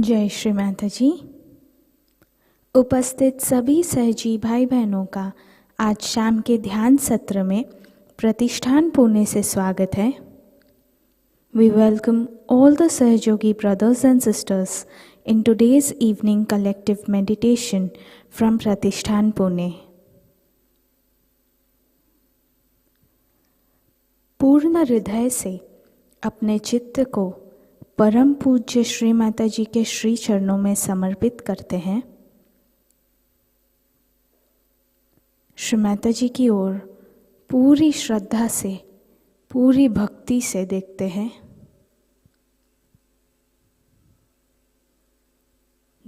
जय श्री माताजी। उपस्थित सभी सहजी भाई बहनों का आज शाम के ध्यान सत्र में प्रतिष्ठान पुणे से स्वागत है। We welcome all the Sahajogi brothers and sisters in today's evening collective meditation from Pratishthan Pune. पूर्ण हृदय से अपने चित्त को परम पूज्य श्री माताजी के श्री चरणों में समर्पित करते हैं। श्री माताजी की ओर पूरी श्रद्धा से, पूरी भक्ति से देखते हैं।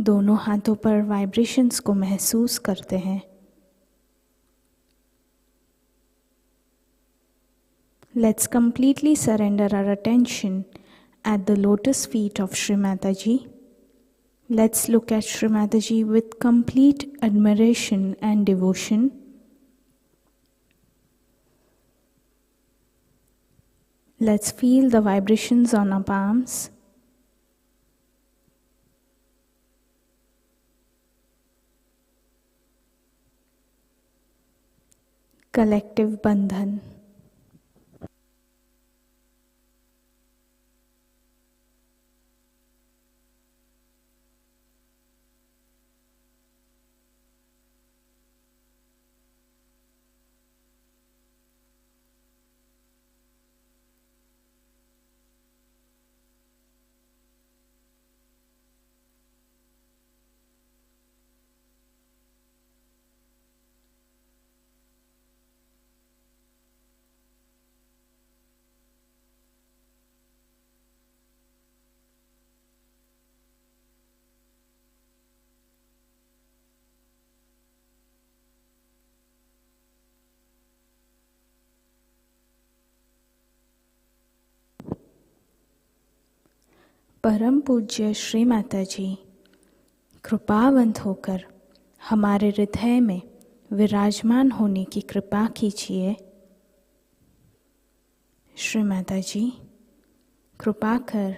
दोनों हाथों पर वाइब्रेशंस को महसूस करते हैं। Let's completely surrender our attention at the lotus feet of Shri Mataji. Let's look at Shri Mataji with complete admiration and devotion. Let's feel the vibrations on our palms. Collective Bandhan. परम पूज्य श्री माताजी कृपावंत होकर हमारे हृदय में विराजमान होने की कृपा कीजिए। श्री माताजी कृपा कर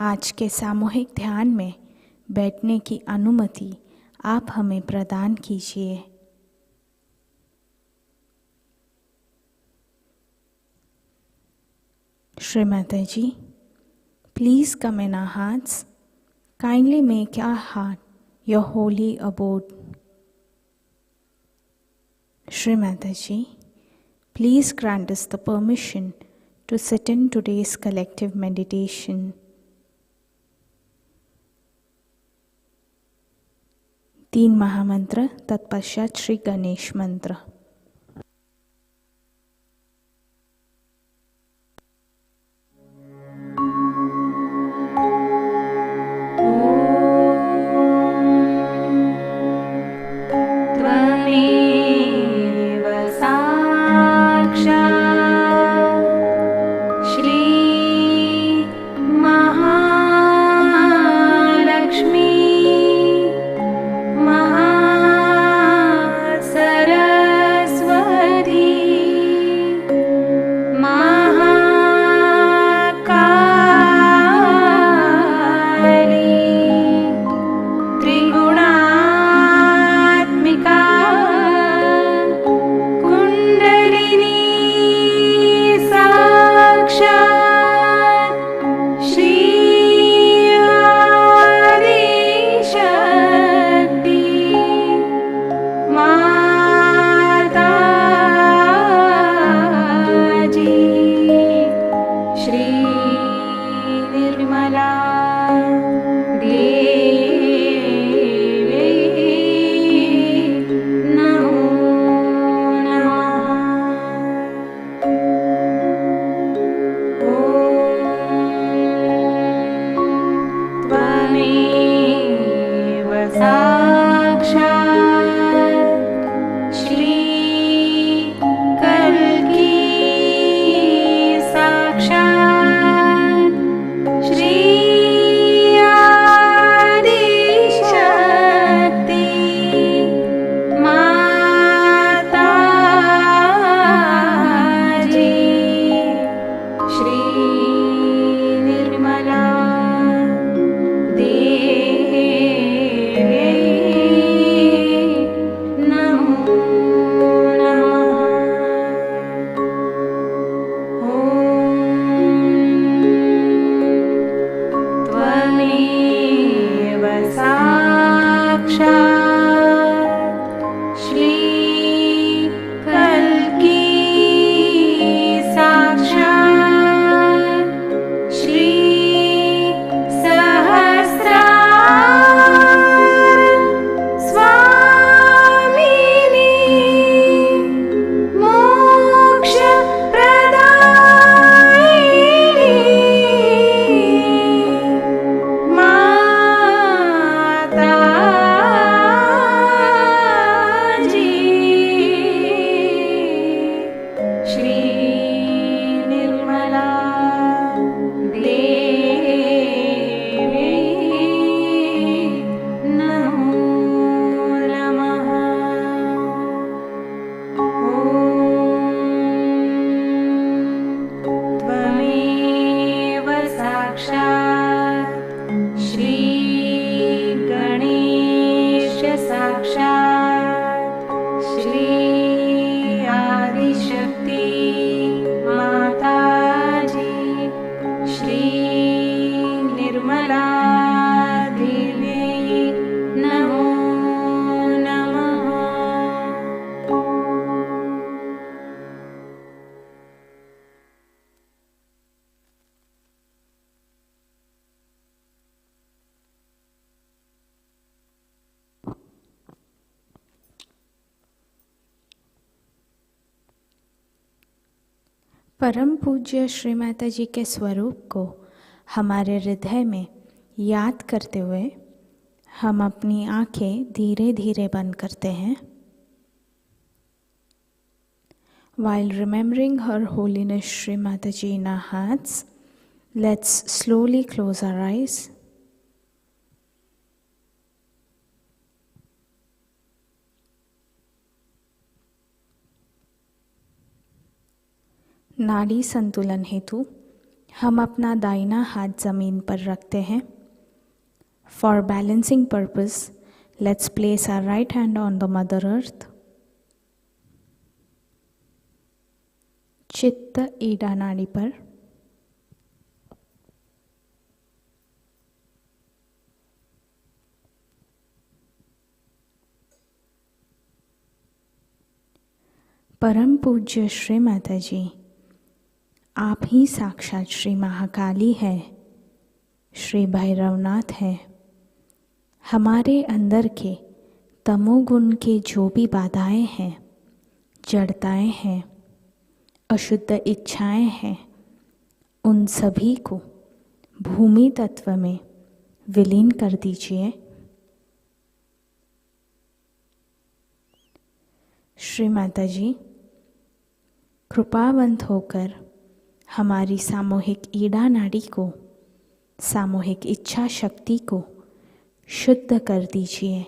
आज के सामूहिक ध्यान में बैठने की अनुमति आप हमें प्रदान कीजिए। श्री माताजी Please come in our hearts. Kindly make our heart your holy abode. Shri Mataji, please grant us the permission to sit in today's collective meditation. तीन महामंत्र तत्पश्चात श्री गणेश मंत्र। सरस्वती परम पूज्य श्री माताजी के स्वरूप को हमारे हृदय में याद करते हुए हम अपनी आंखें धीरे धीरे बंद करते हैं. While remembering Her Holiness Shri Mataji in our hearts, let's slowly close our eyes. नाड़ी संतुलन हेतु हम अपना दाहिना हाथ जमीन पर रखते हैं. For balancing purpose, let's place our right hand on the Mother Earth. चित्त ईडा नाड़ी पर. परम पूज्य श्री माताजी, आप ही साक्षात श्री महाकाली है, श्री भैरवनाथ है. हमारे अंदर के तमोगुण के जो भी बाधाएं हैं, जड़ताएं हैं, अशुद्ध इच्छाएं हैं, उन सभी को भूमि तत्व में विलीन कर दीजिए. श्री माताजी, कृपावंत होकर हमारी सामूहिक ईड़ा नाड़ी को, सामूहिक इच्छा शक्ति को शुद्ध कर दीजिए.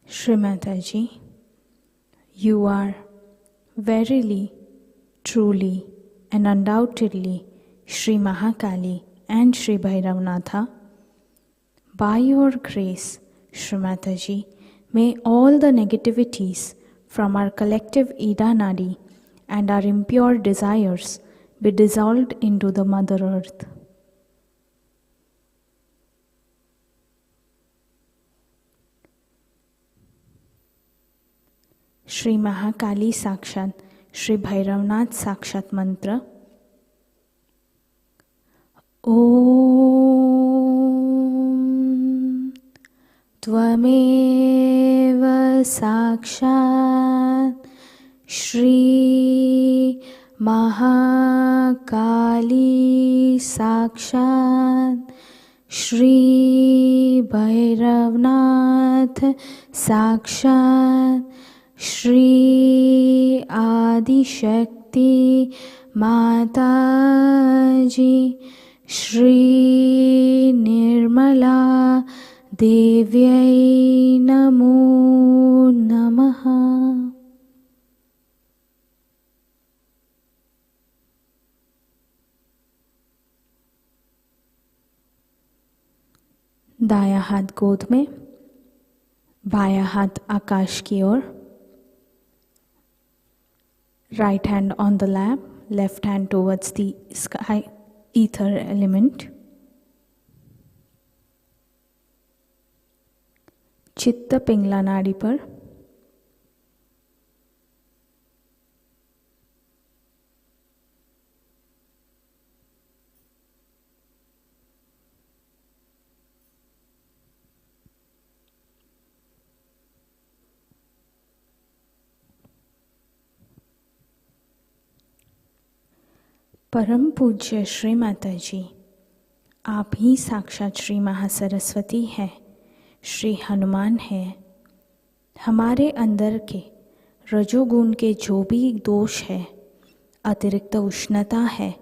Shri Mataji, you are verily, truly and undoubtedly Shri Mahakali and Shri Bhairavnatha. By your grace, Shri Mataji, may all the negativities from our collective Ida Nadi and our impure desires be dissolved into the Mother Earth. Shri Mahakali साक्षात, श्री भैरवनाथ साक्षात मंत्र. ओम त्वमेव साक्षात् श्री महाकाली साक्षात् श्री भैरवनाथ साक्षात् श्री आदिशक्ति माताजी श्री निर्मला देव्यै नमो नमः. दायां हाथ गोद में, बायां हाथ आकाश की ओर. Right hand on the lap, left hand towards the sky, ether element. चित्त पिंगला नाड़ी पर. परम पूज्य श्री माताजी, आप ही साक्षात श्री महासरस्वती है, श्री हनुमान है. हमारे अंदर के रजोगुण के जो भी दोष है, अतिरिक्त उष्णता है,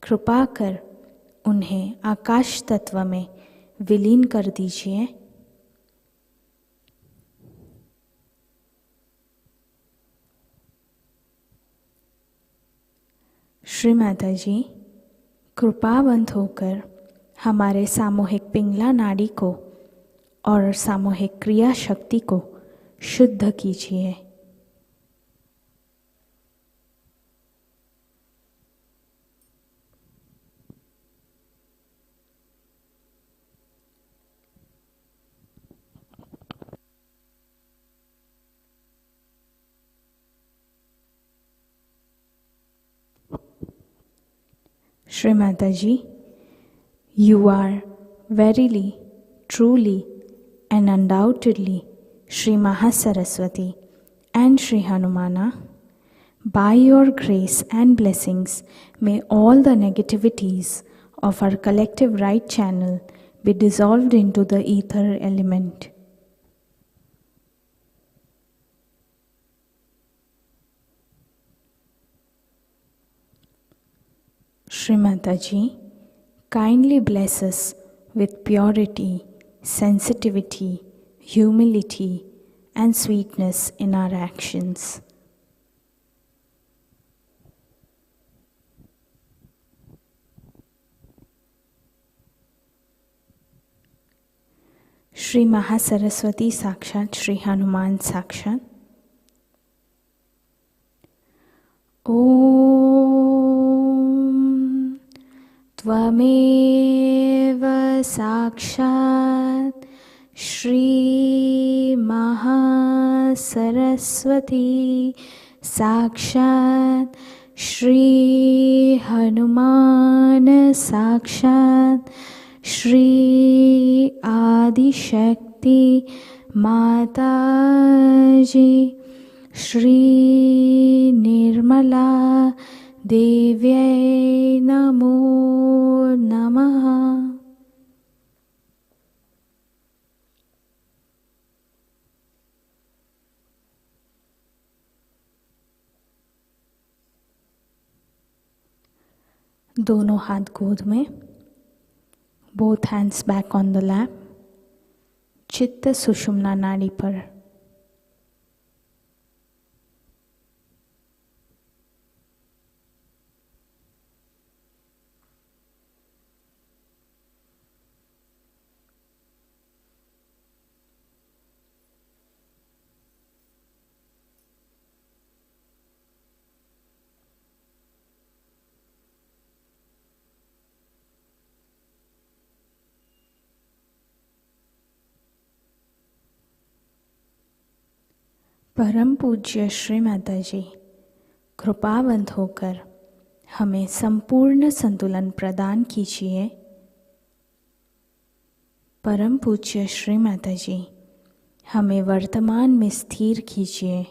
कृपा कर उन्हें आकाश तत्व में विलीन कर दीजिए. श्री माताजी, कृपावंत होकर हमारे सामूहिक पिंगला नाड़ी को और सामूहिक क्रिया शक्ति को शुद्ध कीजिए. Shri Mataji, you are verily, truly, and undoubtedly Shri Mahasaraswati and Shri Hanumana. By your grace and blessings, may all the negativities of our collective right channel be dissolved into the ether element. Shri Mataji, kindly bless us with purity, sensitivity, humility, and sweetness in our actions. Shri Mahasaraswati Sakshat, Shri Hanuman Sakshat. Om Tvameva Sakshat Shri Mahasaraswati Sakshat Shri Hanuman Sakshat Shri Adi Shakti Mataji Shri Nirmala Devyai Namo Namaha. दोनों हाथ गोद में, both hands back on the lap, चित्त सुषुम्ना नाड़ी पर. परम पूज्य श्री माताजी, कृपावंत होकर हमें संपूर्ण संतुलन प्रदान कीजिए. परम पूज्य श्री माताजी, हमें वर्तमान में स्थिर कीजिए.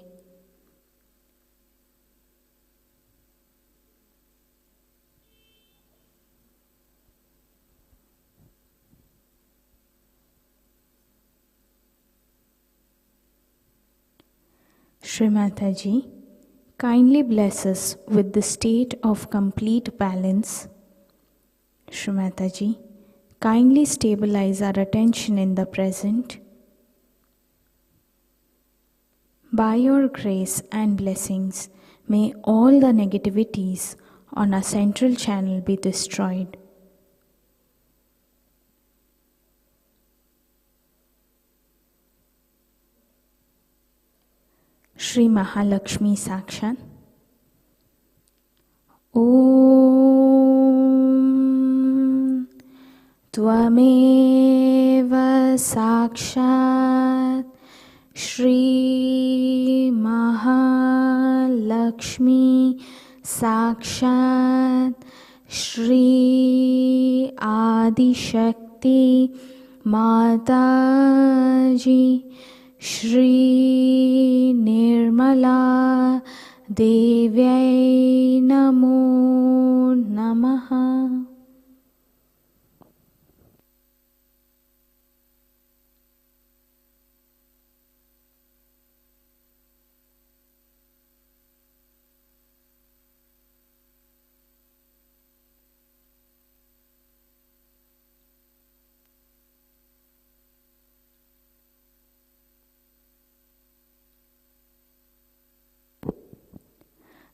Shri Mataji, kindly bless us with the state of complete balance. Shri Mataji, kindly stabilize our attention in the present. By your grace and blessings, may all the negativities on our central channel be destroyed. Shri Mahalakshmi Sakshat. Om Tvameva Sakshat Shri Mahalakshmi Sakshat Shri Adi Shakti Mataji Shri Nirmala Devyai Namo Namaha.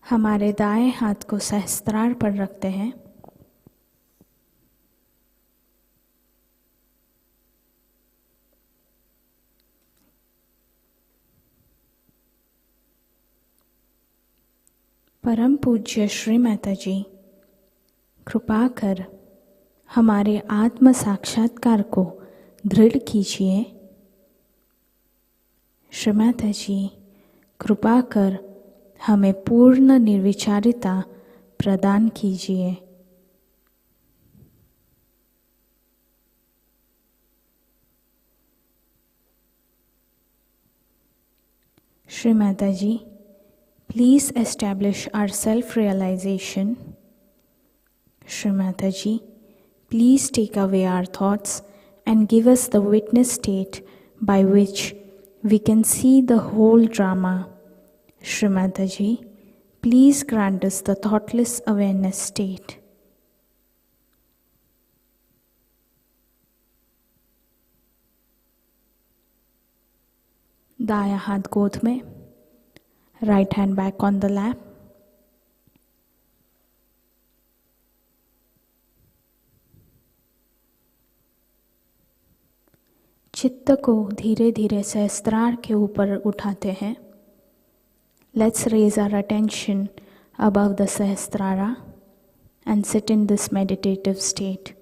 हमारे दाएं हाथ को सहस्त्रार पर रखते हैं. परम पूज्य श्री माताजी, कृपा कर हमारे आत्म साक्षात्कार को दृढ़ कीजिए. श्री माताजी, कृपा कर हमें पूर्ण निर्विचारिता प्रदान कीजिए. Shri Mataji, please establish our self-realization. Shri Mataji, please take away our thoughts and give us the witness state by which we can see the whole drama. Shri Mataji, please grant us the thoughtless awareness state. दाया हाथ गोद में, right hand back on the lap. चित्त को धीरे धीरे सहस्त्रार के ऊपर उठाते हैं. Let's raise our attention above the Sahasrara and sit in this meditative state.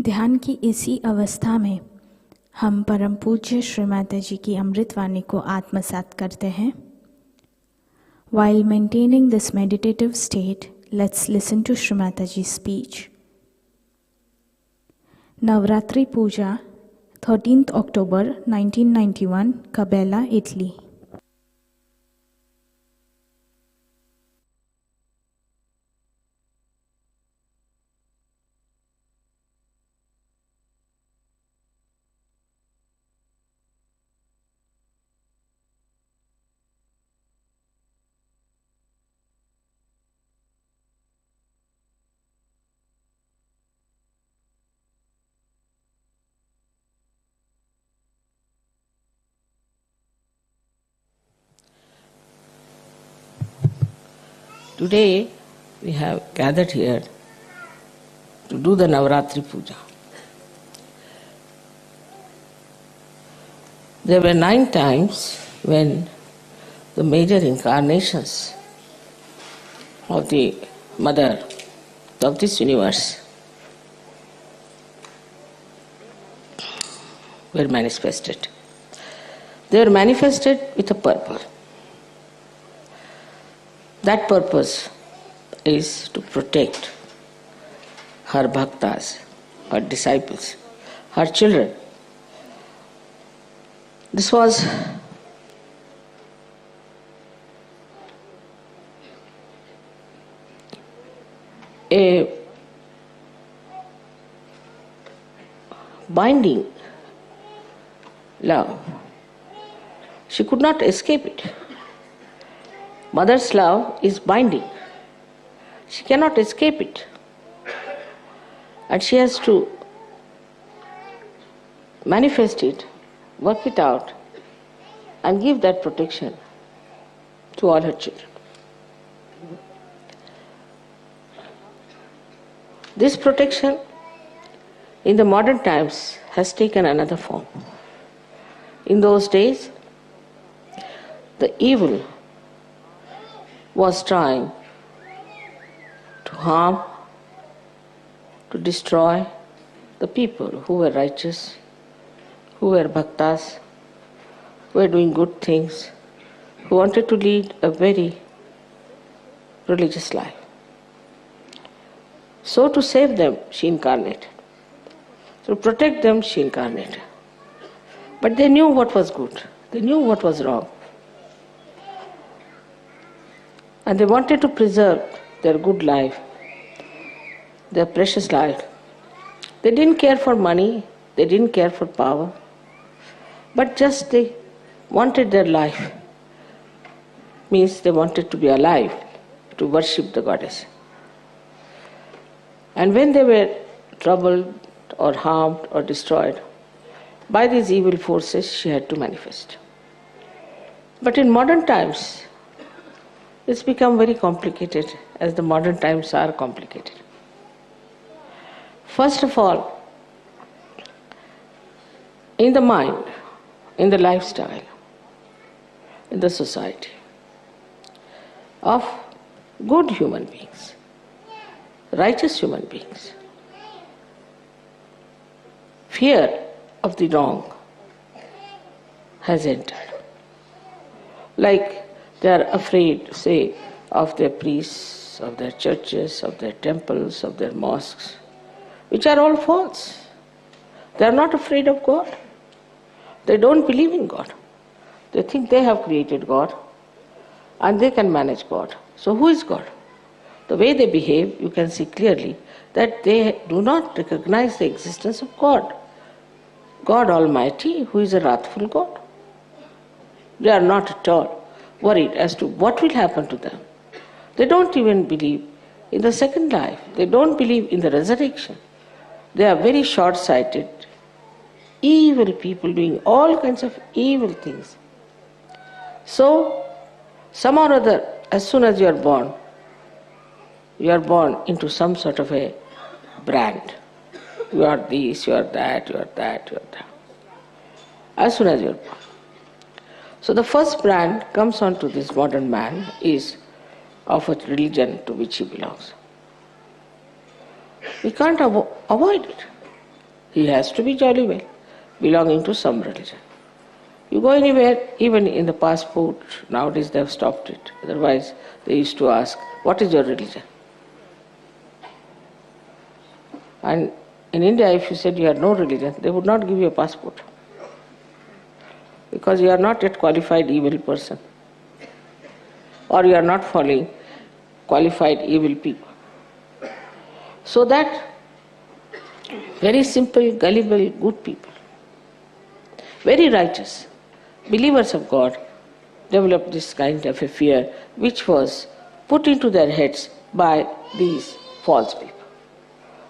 ध्यान की इसी अवस्था में हम परम पूज्य श्री माताजी की अमृतवाणी को आत्मसात करते हैं. While maintaining this meditative state, let's listen to Shri Mataji's speech. Navaratri Puja, 13th October 1991, Cabella, Italy. Today we have gathered here to do the Navaratri Puja. There were 9 times when the major incarnations of the Mother of this universe were manifested. They were manifested with a purpose. That purpose is to protect her bhaktas, her disciples, her children. This was a binding love. She could not escape it. Mother's love is binding. She cannot escape it. And she has to manifest it, work it out, and give that protection to all her children. This protection in the modern times has taken another form. In those days, the evil was trying to harm, to destroy the people who were righteous, who were bhaktas, who were doing good things, who wanted to lead a very religious life. So to save them, she incarnated. To protect them, she incarnated. But they knew what was good. They knew what was wrong. And they wanted to preserve their good life, their precious life. They didn't care for money, they didn't care for power, but just they wanted their life. Means they wanted to be alive, to worship the goddess. And when they were troubled or harmed or destroyed by these evil forces, she had to manifest. But in modern times, it's become very complicated, as the modern times are complicated. First of all, in the mind, in the lifestyle, in the society of good human beings, righteous human beings, fear of the wrong has entered. Like they are afraid, say, of their priests, of their churches, of their temples, of their mosques, which are all false. They are not afraid of God. They don't believe in God. They think they have created God and they can manage God. So who is God? The way they behave, you can see clearly that they do not recognize the existence of God. God Almighty, who is a wrathful God. They are not at all worried as to what will happen to them. They don't even believe in the second life. They don't believe in the resurrection. They are very short-sighted, evil people doing all kinds of evil things. So, somehow or other, as soon as you are born into some sort of a brand. You are this, you are that, you are that, you are that. As soon as you are born. So the first brand comes onto this modern man is of a religion to which he belongs. We can't avoid it. He has to be jolly well belonging to some religion. You go anywhere, even in the passport, nowadays they have stopped it. Otherwise, they used to ask, what is your religion? And in India, if you said you had no religion, they would not give you a passport. Because you are not yet qualified evil person. Or you are not following qualified evil people. So that very simple, gullible, good people, very righteous, believers of God, developed this kind of a fear which was put into their heads by these false people.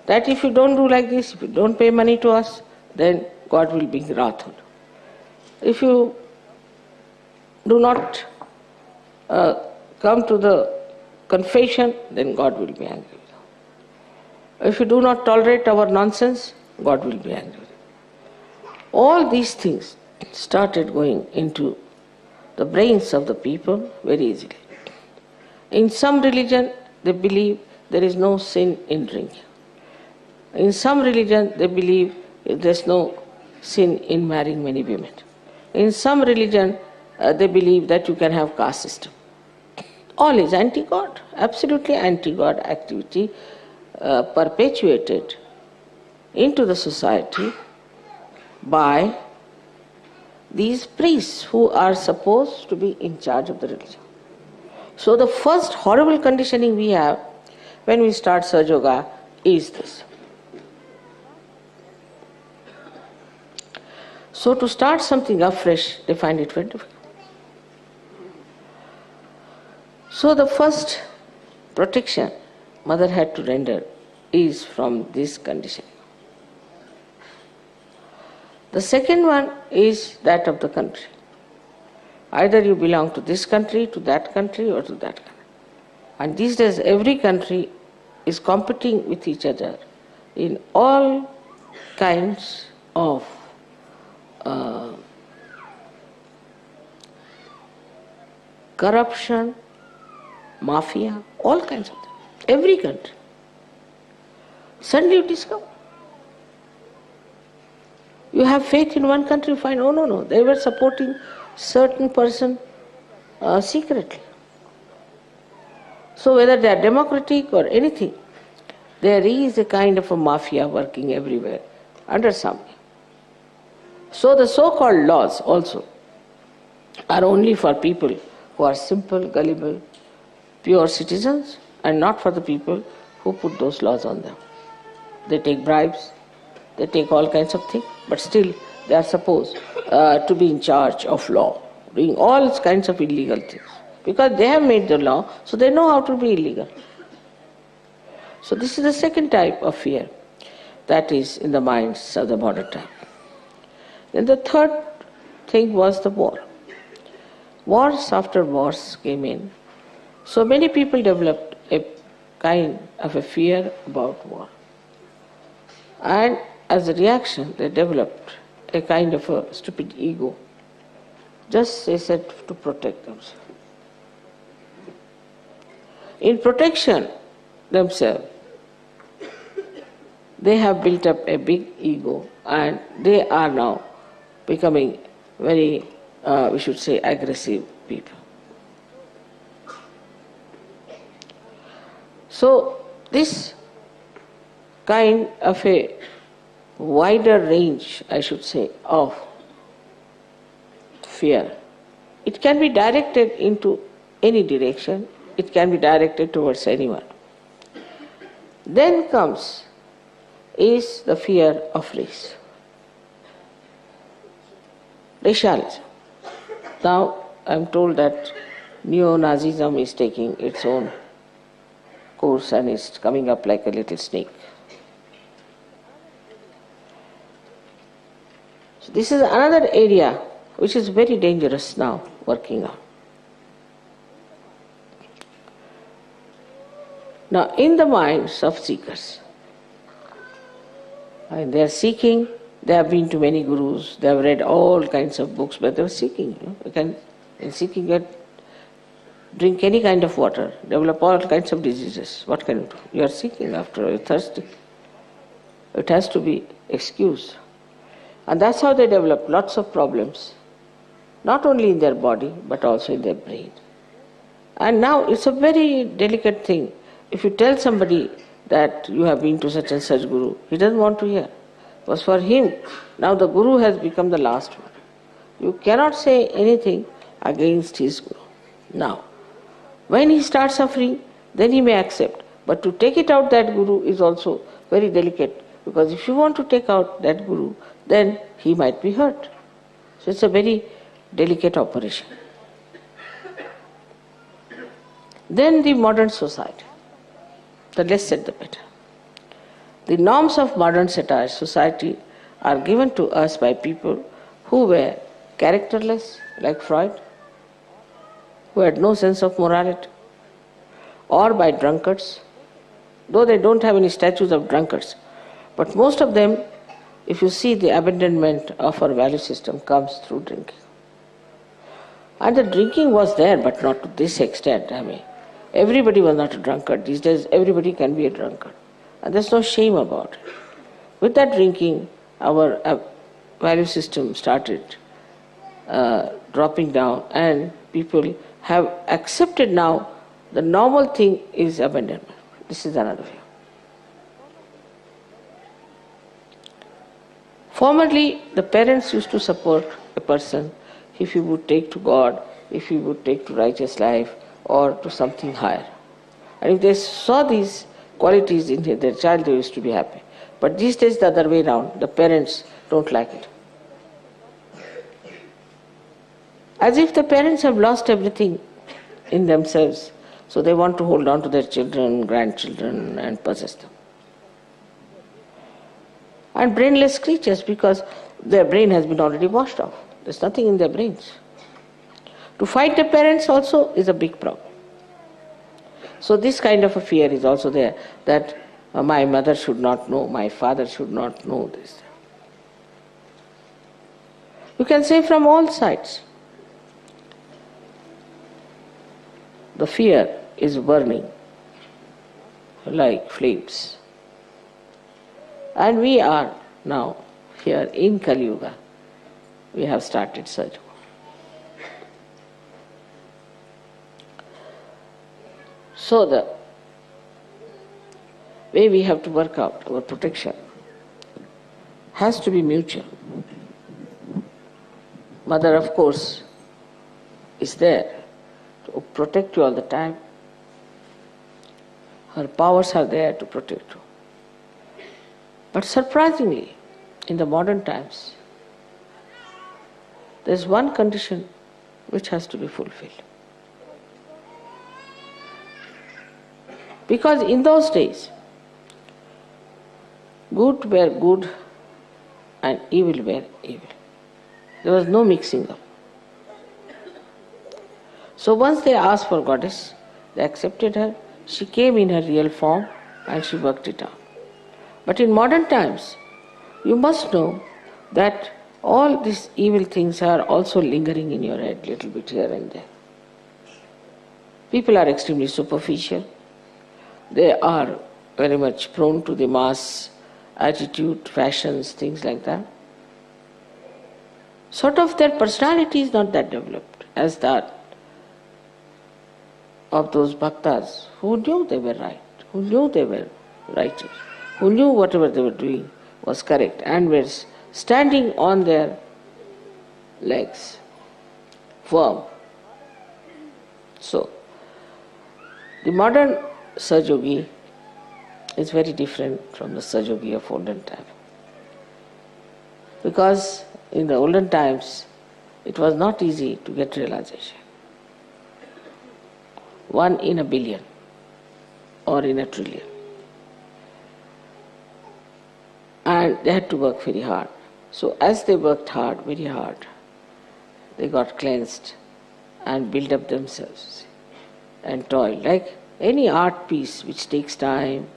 That if you don't do like this, if you don't pay money to us, then God will be wrathful. If you do not come to the confession, then God will be angry with you. If you do not tolerate our nonsense, God will be angry with you. All these things started going into the brains of the people very easily. In some religion, they believe there is no sin in drinking. In some religion, they believe there is no sin in marrying many women. In some religion, they believe that you can have caste system. All is anti-God, absolutely anti-God activity perpetuated into the society by these priests who are supposed to be in charge of the religion. So the first horrible conditioning we have when we start Sahaja Yoga is this. So to start something afresh, they find it very difficult. So the first protection mother had to render is from this condition. The second one is that of the country. Either you belong to this country, to that country, or to that country. And these days every country is competing with each other in all kinds of corruption, mafia, all kinds of things. Every country. Suddenly you discover. You have faith in one country, you find, oh no, they were supporting certain person secretly. So whether they are democratic or anything, there is a kind of a mafia working everywhere under something. So the so-called laws also are only for people who are simple, gullible, pure citizens, and not for the people who put those laws on them. They take bribes, they take all kinds of things, but still they are supposed to be in charge of law, doing all kinds of illegal things. Because they have made the law, so they know how to be illegal. So this is the second type of fear that is in the minds of the modern time. Then the third thing was the war. Wars after wars came in. So many people developed a kind of a fear about war. And as a reaction, they developed a kind of a stupid ego. Just, they said, to protect themselves. In protection themselves, they have built up a big ego, and they are now becoming very, we should say, aggressive people. So this kind of a wider range, I should say, of fear, it can be directed into any direction, it can be directed towards anyone. Then comes is the fear of race. Racialism. Now I am told that neo-Nazism is taking its own course and is coming up like a little snake. So this is another area which is very dangerous now working on. Now in the minds of seekers, and they are seeking, they have been to many gurus, they have read all kinds of books, but they are seeking. You can, in seeking, drink any kind of water, develop all kinds of diseases. What can you do? You are seeking after all, you are thirsty. It has to be excused. And that's how they develop lots of problems, not only in their body, but also in their brain. And now it's a very delicate thing. If you tell somebody that you have been to such and such guru, he doesn't want to hear. Because for him, now the guru has become the last one. You cannot say anything against his guru. Now, when he starts suffering, then he may accept. But to take it out that guru is also very delicate, because if you want to take out that guru, then he might be hurt. So it's a very delicate operation. Then the modern society. The less said the better. The norms of modern society are given to us by people who were characterless, like Freud, who had no sense of morality, or by drunkards, though they don't have any statues of drunkards. But most of them, if you see, the abandonment of our value system comes through drinking. And the drinking was there, but not to this extent. I mean, everybody was not a drunkard. These days, everybody can be a drunkard. And there's no shame about it. With that drinking, our value system started dropping down, and people have accepted now the normal thing is abandonment. This is another view. Formerly, the parents used to support a person if he would take to God, if he would take to righteous life, or to something higher. And if they saw these qualities in their child, they used to be happy. But these days the other way around, the parents don't like it. As if the parents have lost everything in themselves, so they want to hold on to their children, grandchildren, and possess them. And brainless creatures, because their brain has been already washed off. There's nothing in their brains. To fight the parents also is a big problem. So this kind of a fear is also there, that my mother should not know, my father should not know this. You can say from all sides. The fear is burning like flames. And we are now here in Kali Yuga. We have started Sahaja. So the way we have to work out our protection has to be mutual. Mother, of course, is there to protect you all the time. Her powers are there to protect you. But surprisingly, in the modern times, there is one condition which has to be fulfilled. Because in those days, good were good and evil were evil. There was no mixing up. So once they asked for goddess, they accepted her. She came in her real form and she worked it out. But in modern times, you must know that all these evil things are also lingering in your head, little bit here and there. People are extremely superficial. They are very much prone to the mass attitude, fashions, things like that. Sort of their personality is not that developed as that of those bhaktas who knew they were right, who knew they were righteous, who knew whatever they were doing was correct and were standing on their legs, firm. So, the modern Sahaja is very different from the Sahaja of olden time. Because in the olden times, it was not easy to get realization. 1 in a billion or in a trillion. And they had to work very hard. So as they worked hard, very hard, they got cleansed and built up themselves and toiled. Like any art piece which takes time,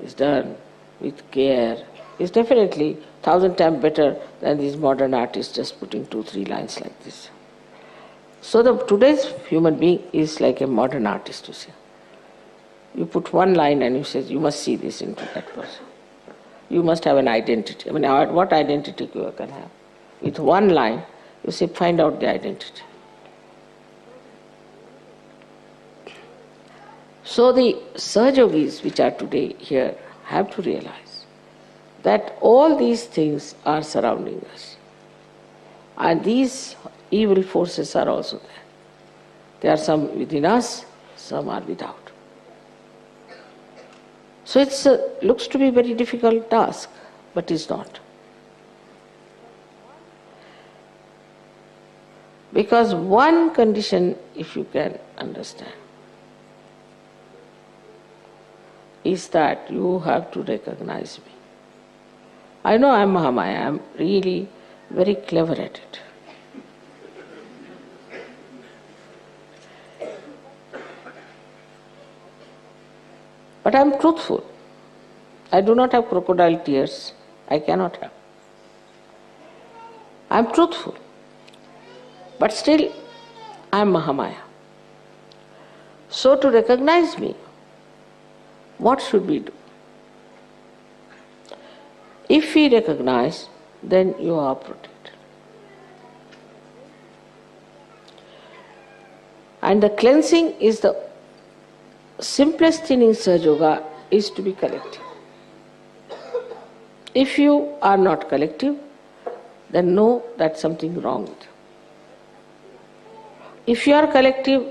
is done with care, is definitely 1,000 times better than these modern artists just putting 2-3 lines like this. So today's human being is like a modern artist, you see. You put one line and you say, you must see this into that person. You must have an identity. I mean, what identity you can have? With one line, you say, find out the identity. So the Sahajogis which are today here have to realize that all these things are surrounding us. And these evil forces are also there. There are some within us, some are without. So it looks to be a very difficult task, but it's not. Because one condition, if you can understand, is that you have to recognize me. I know I'm Mahamaya, I'm really very clever at it. But I'm truthful. I do not have crocodile tears. I cannot have. I'm truthful. But still, I'm Mahamaya. So to recognize me, what should we do? If we recognize, then you are protected. And the cleansing is the simplest thing in Sahaja Yoga is to be collective. If you are not collective, then know that something wrong with you. If you are collective,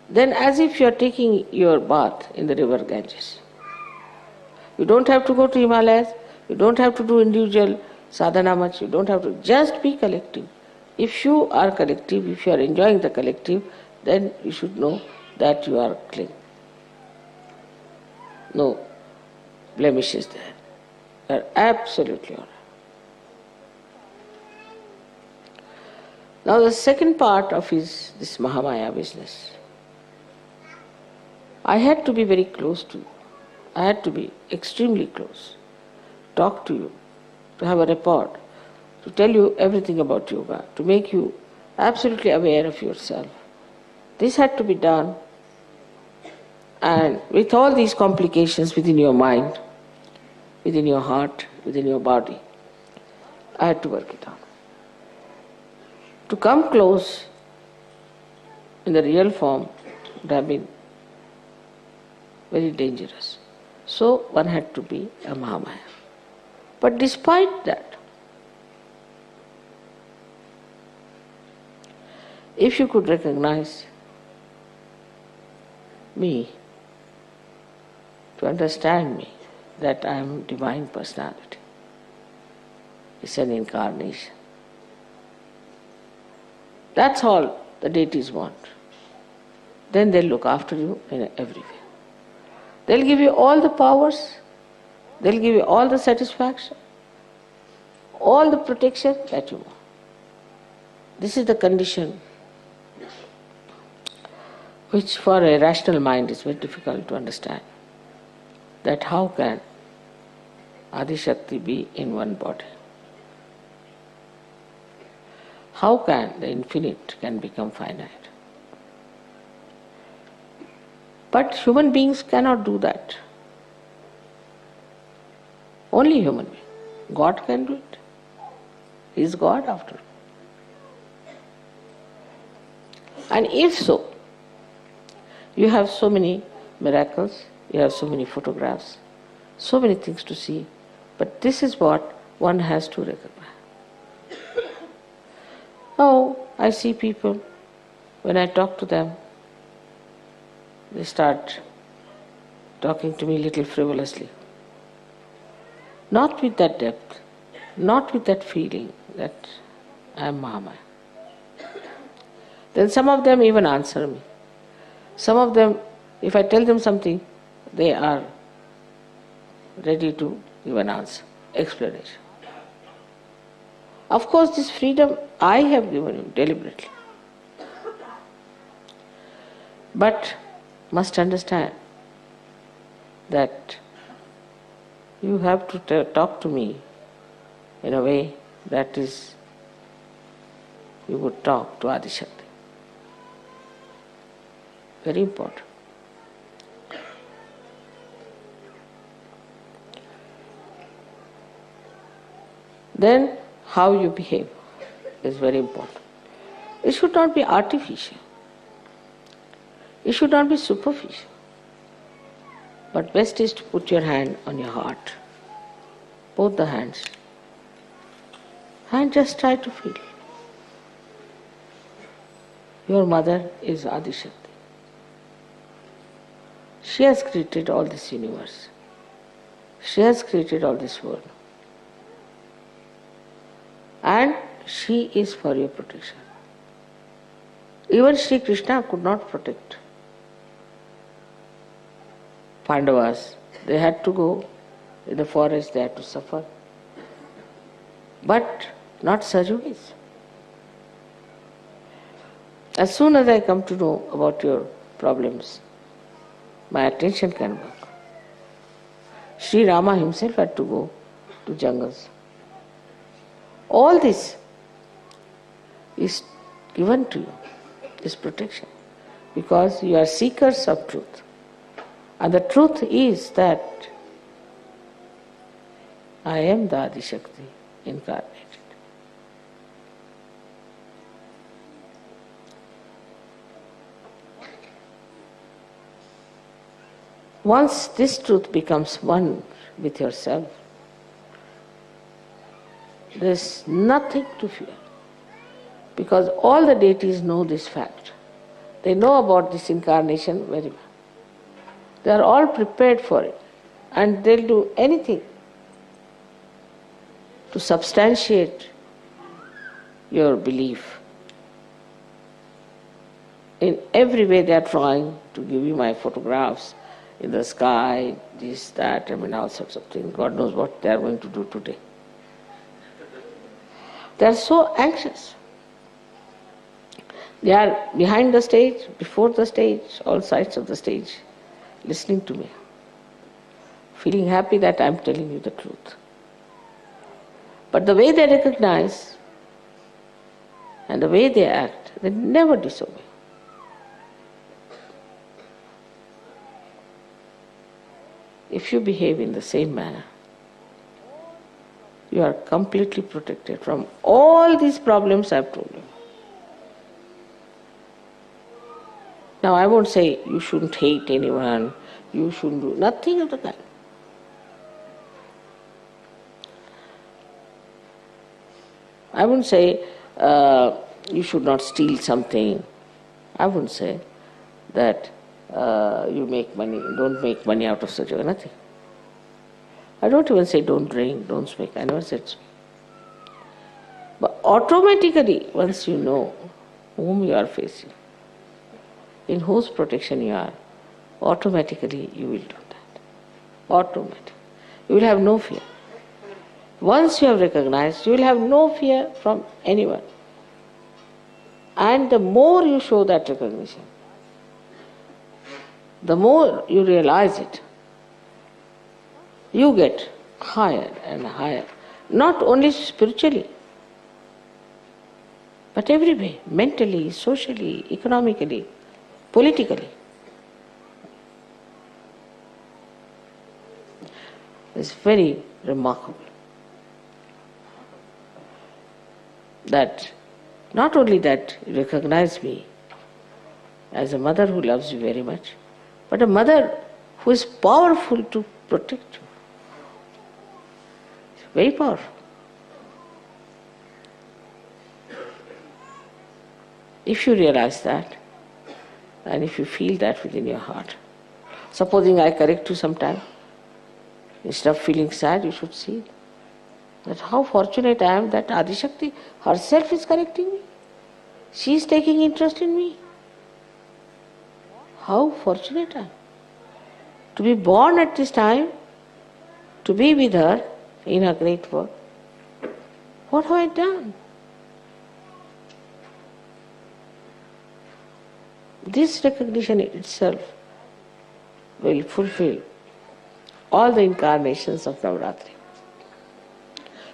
then as if you are taking your bath in the river Ganges. You don't have to go to Himalayas, you don't have to do individual sadhana much, you don't have to, just be collective. If you are collective, if you are enjoying the collective, then you should know that you are clean. No blemishes there. You are absolutely all right. Now the second part of this Mahamaya business I had to be very close to you. I had to be extremely close. Talk to you, to have a rapport, to tell you everything about yoga, to make you absolutely aware of yourself. This had to be done, and with all these complications within your mind, within your heart, within your body, I had to work it out. To come close in the real form would have been very dangerous. So one had to be a Mahamaya. But despite that, if you could recognize me, to understand me, that I am Divine Personality, it's an incarnation. That's all the deities want. Then they'll look after you in every way. They'll give you all the powers, they'll give you all the satisfaction, all the protection that you want. This is the condition which for a rational mind is very difficult to understand. That how can Adi Shakti be in one body? How can the infinite can become finite? But human beings cannot do that. Only human being. God can do it. He is God after all. And if so, you have so many miracles, you have so many photographs, so many things to see, but this is what one has to recognize. Now, I see people, when I talk to them, they start talking to me a little frivolously. Not with that depth, not with that feeling that I am Mahamaya. Then some of them even answer me. Some of them, if I tell them something, they are ready to give an answer, explanation. Of course, this freedom I have given you deliberately. But must understand that you have to talk to me in a way that is, you would talk to Adi Shakti. Very important. Then how you behave is very important. It should not be artificial. It should not be superficial. But best is to put your hand on your heart, both the hands, and just try to feel. Your mother is Adi Shakti. She has created all this universe. She has created all this world. And she is for your protection. Even Shri Krishna could not protect Pandavas. They had to go in the forest, they had to suffer. But not Sajogis. As soon as I come to know about your problems, my attention can work. Shri Rama himself had to go to jungles. All this is given to you, this protection, because you are seekers of truth. And the truth is that I am the Adi Shakti incarnated. Once this truth becomes one with yourself, there is nothing to fear, because all the deities know this fact. They know about this incarnation very well. They are all prepared for it, and they'll do anything to substantiate your belief. In every way they are trying to give you my photographs in the sky, this, that, all sorts of things. God knows what they are going to do today. They are so anxious. They are behind the stage, before the stage, all sides of the stage. listening to me, feeling happy that I'm telling you the truth. But the way they recognize and the way they act, they never disobey. If you behave in the same manner, you are completely protected from all these problems I've told you. Now I won't say you shouldn't hate anyone, you shouldn't do nothing of the kind. I wouldn't say you should not steal something. I wouldn't say that you make money, don't make money out of such a nothing. I don't even say don't drink, don't smoke. I never said so. But automatically, once you know whom you are facing, in whose protection you are, automatically you will do that. Automatically. You will have no fear. Once you have recognized, you will have no fear from anyone. And the more you show that recognition, the more you realize it, you get higher and higher. Not only spiritually, but every way, mentally, socially, economically, politically. It's very remarkable that not only that you recognize me as a mother who loves you very much, but a mother who is powerful to protect you. It's very powerful. If you realize that, and if you feel that within your heart, supposing I correct you sometime, instead of feeling sad, you should see that how fortunate I am that Adi Shakti herself is correcting me. She is taking interest in me. How fortunate I am to be born at this time, to be with her in her great work. What have I done? This recognition itself will fulfill all the incarnations of Navaratri.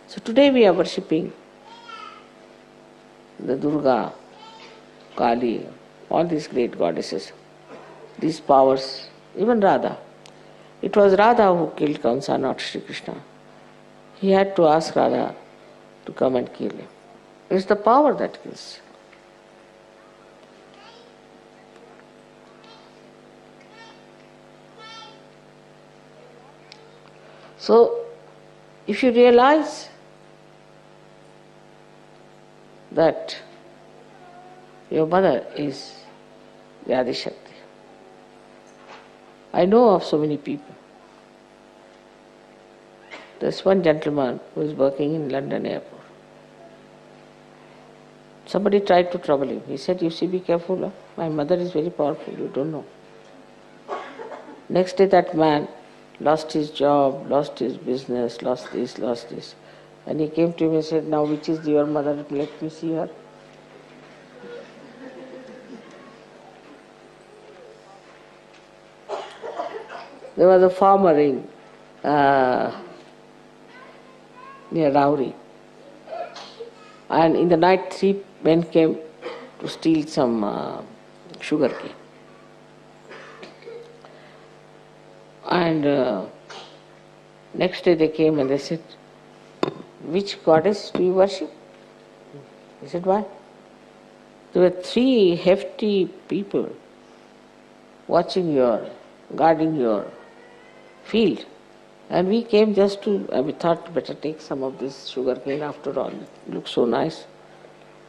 So today we are worshipping the Durga, Kali, all these great goddesses, these powers, even Radha. It was Radha who killed Kamsa, not Shri Krishna. He had to ask Radha to come and kill him. It's the power that kills. So, if you realize that your mother is the Adi Shakti, I know of so many people. There's one gentleman who is working in London airport. Somebody tried to trouble him. He said, you see, be careful. Huh? My mother is very powerful, you don't know. Next day that man lost his job, lost his business, lost this. And he came to him and said, now which is your mother? Let me see her. There was a farmer in near Rauri. And in the night, 3 men came to steal some sugar cane. And next day they came and they said, which goddess do you worship? He said, why? There were 3 hefty people watching guarding your field. And we came just to, we thought better take some of this sugar cane after all. It looks so nice.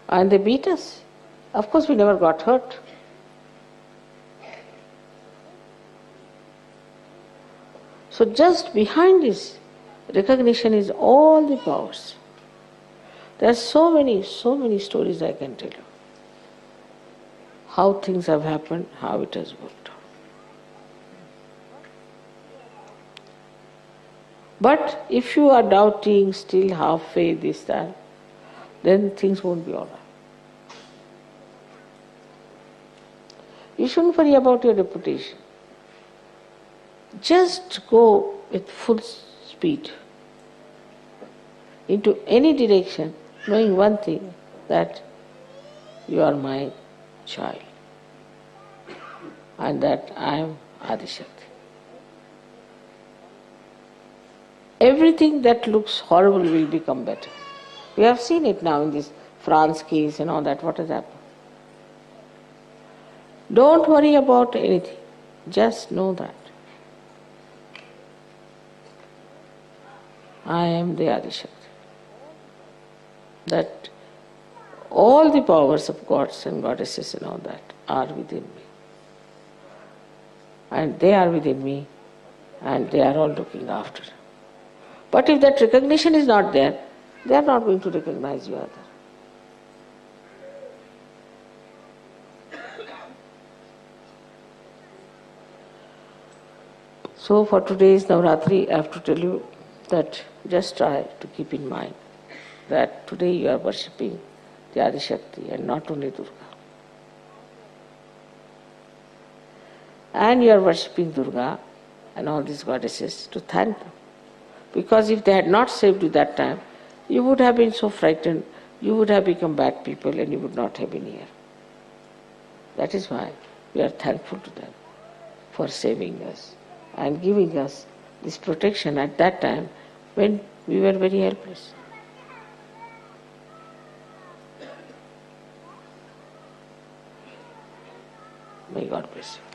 And they beat us. Of course we never got hurt. So just behind this recognition is all the powers. There are so many stories I can tell you. How things have happened, how it has worked out. But if you are doubting, still half faith, this, that, then things won't be all right. You shouldn't worry about your reputation. just go with full speed into any direction, knowing one thing, that you are my child and that I am Adishakti. Everything that looks horrible will become better. We have seen it now in this France case and all that. What has happened? Don't worry about anything. Just know that I am the Adishakti. That all the powers of gods and goddesses and all that are within me. And they are within me and they are all looking after. But if that recognition is not there, they are not going to recognize you either. So for today's Navaratri, I have to tell you that just try to keep in mind that today you are worshipping the Adishakti and not only Durga. And you are worshipping Durga and all these goddesses to thank them. Because if they had not saved you that time, you would have been so frightened, you would have become bad people and you would not have been here. That is why we are thankful to them for saving us and giving us this protection at that time when we were very helpless. May God bless you.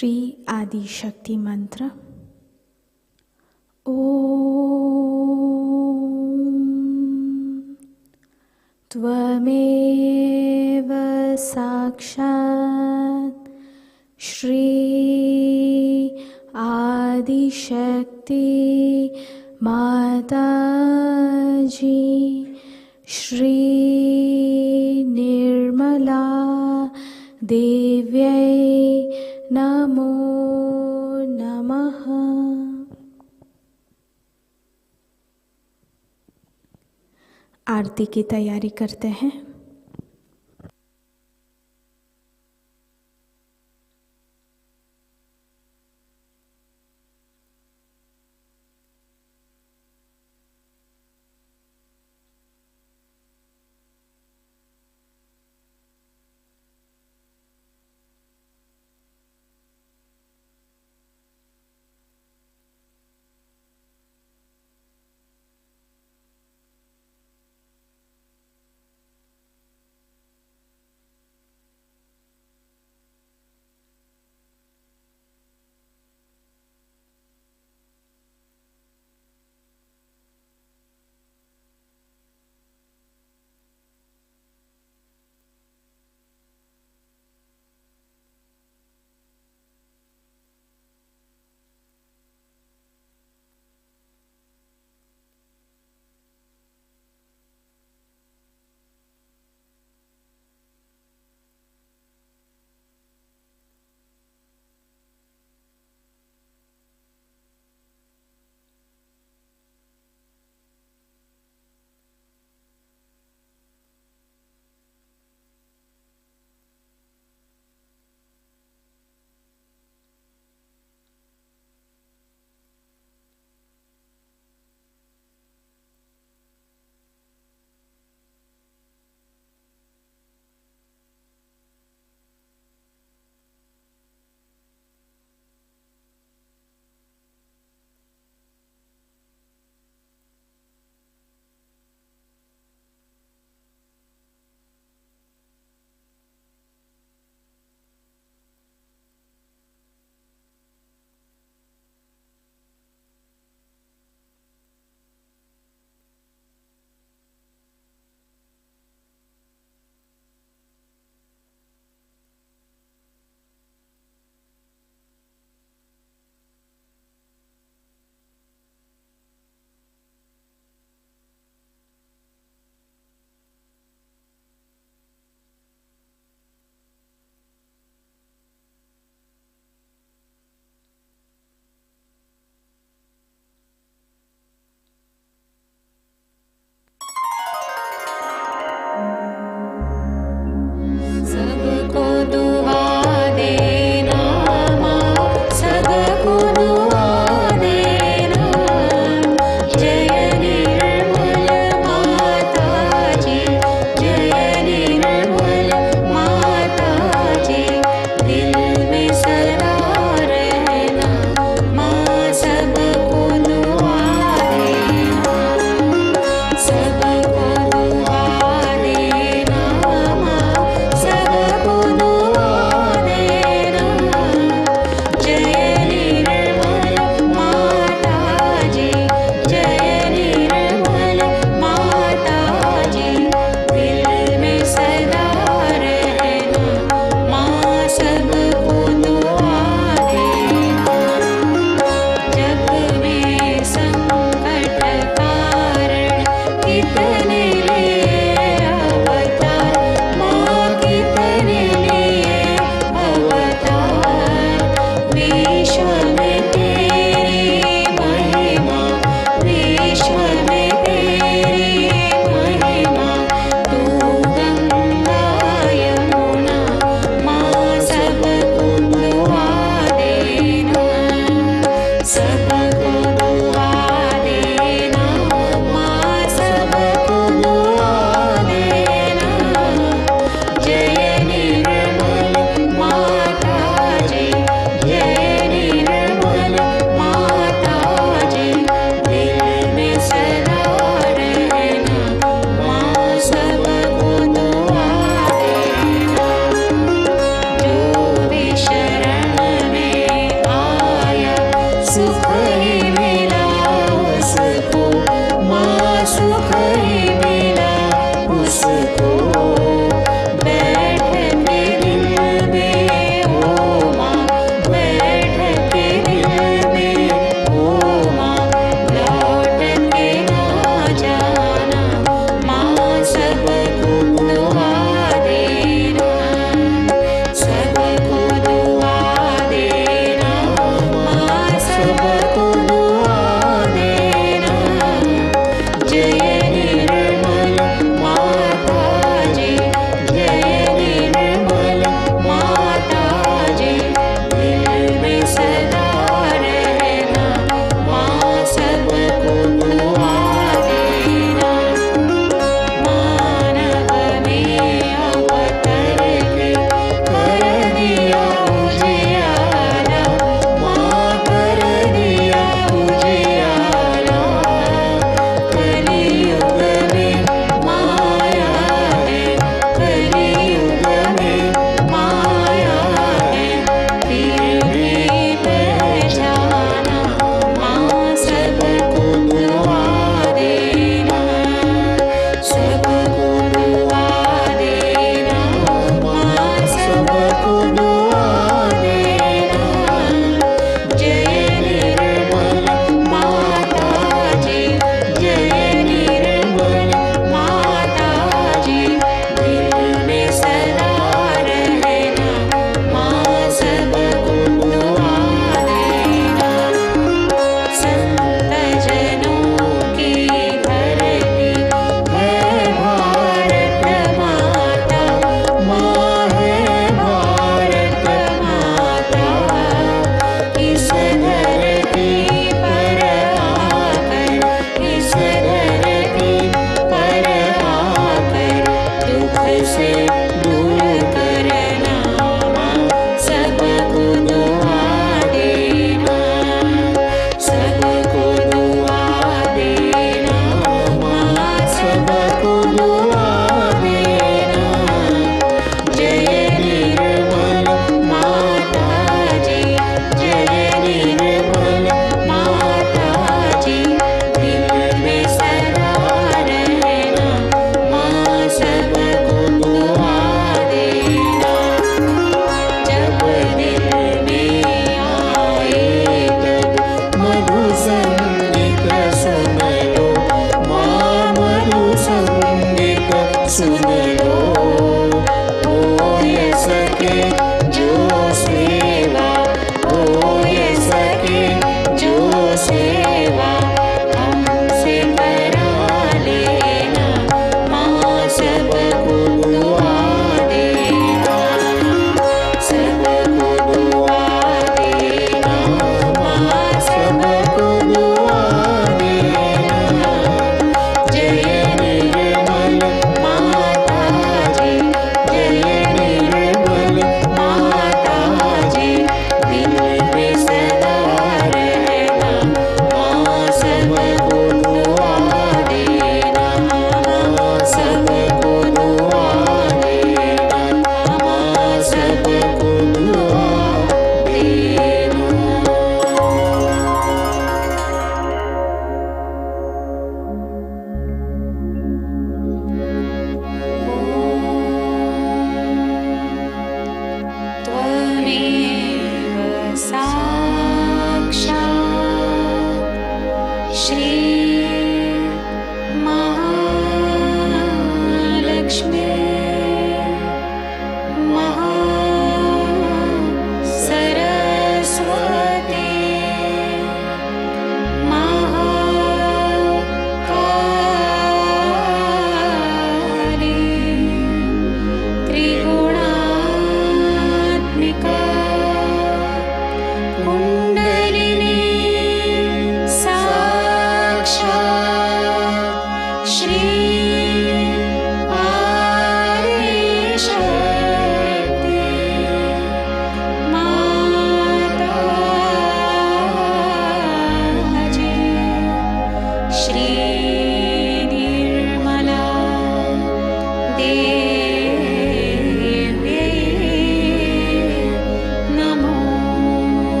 Shri आदि शक्ति मंत्र। ओम त्वमेव साक्षात् श्री आदिशक्ति माताजी श्री निर्मला देव्यै नमो नमः। आरती की तैयारी करते हैं।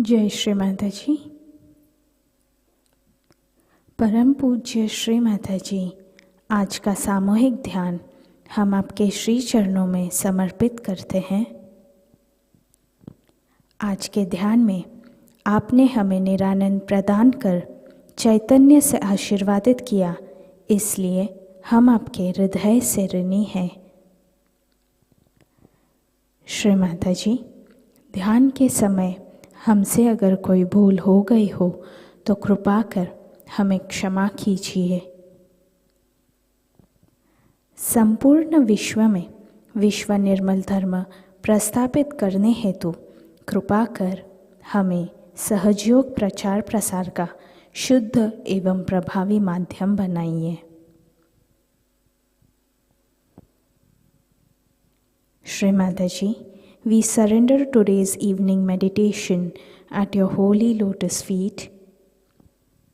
जय श्री माताजी। परम पूज्य श्री माताजी, आज का सामूहिक ध्यान हम आपके श्री चरणों में समर्पित करते हैं। आज के ध्यान में आपने हमें निरानंद प्रदान कर चैतन्य से आशीर्वादित किया, इसलिए हम आपके हृदय से ऋणी हैं। श्री माताजी, ध्यान के समय हमसे अगर कोई भूल हो गई हो तो कृपा कर हमें क्षमा कीजिए। संपूर्ण विश्व में विश्व निर्मल धर्म प्रस्थापित करने हेतु कृपा कर हमें सहजयोग प्रचार प्रसार का शुद्ध एवं प्रभावी माध्यम बनाइए। Shri Mataji, we surrender today's evening meditation at your holy lotus feet.